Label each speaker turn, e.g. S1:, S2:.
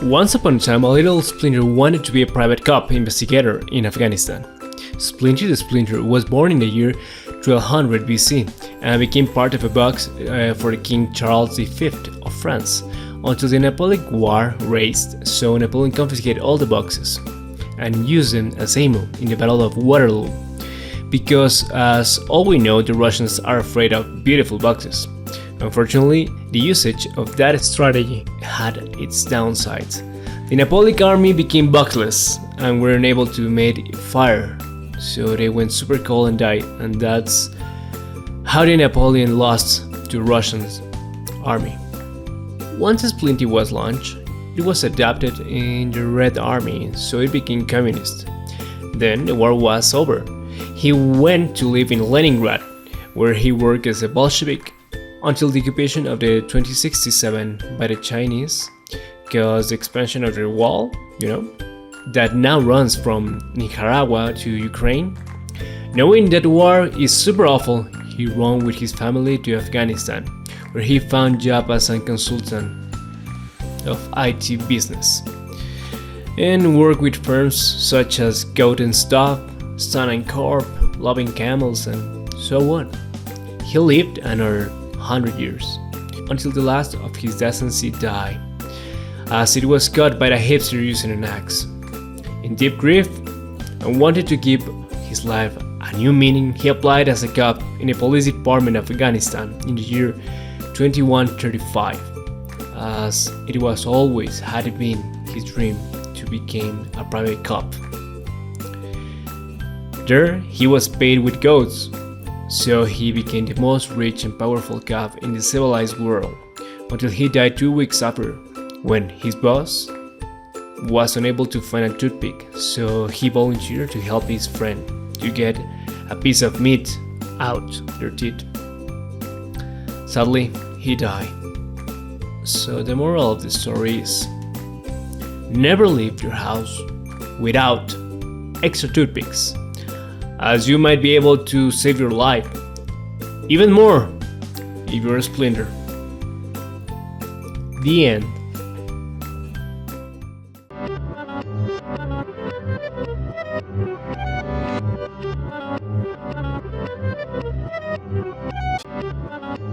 S1: Once upon a time, a little Splinter wanted to be a private cop investigator in Afghanistan. Splinty the Splinter was born in the year 1200 BC and became part of a box for King Charles V of France until the Napoleonic War raged, so Napoleon confiscated all the boxes and used them as ammo in the Battle of Waterloo. Because, as all we know, the Russians are afraid of beautiful boxes. Unfortunately, the usage of that strategy had its downsides. The Napoleonic army became boxless and were unable to make fire, so they went super cold and died, and that's how the Napoleon lost to Russian army. Once Splinty was launched, it was adopted in the Red Army, so it became communist. Then the war was over. He went to live in Leningrad, where he worked as a Bolshevik until the occupation of the 2067 by the Chinese caused the expansion of their wall, that now runs from Nicaragua to Ukraine. Knowing that war is super awful, he ran with his family to Afghanistan, where he found job as a consultant of IT business and worked with firms such as goat&stuff, Sun & Corp, Loving Camels, and so on. He lived another 100 years until the last of his descendants died, as it was cut by the hipster using an axe. In deep grief and wanted to give his life a new meaning, he applied as a cop in the police department of Afghanistan in the year 2135, as it was always had been his dream to become a private cop. There he was paid with goats, so he became the most rich and powerful cop in the civilized world, until he died 2 weeks after, when his boss was unable to find a toothpick, so he volunteered to help his friend to get a piece of meat out their teeth. Sadly, he died. So the moral of the story is, never leave your house without extra toothpicks, as you might be able to save your life, even more if you're a Splinter. The end.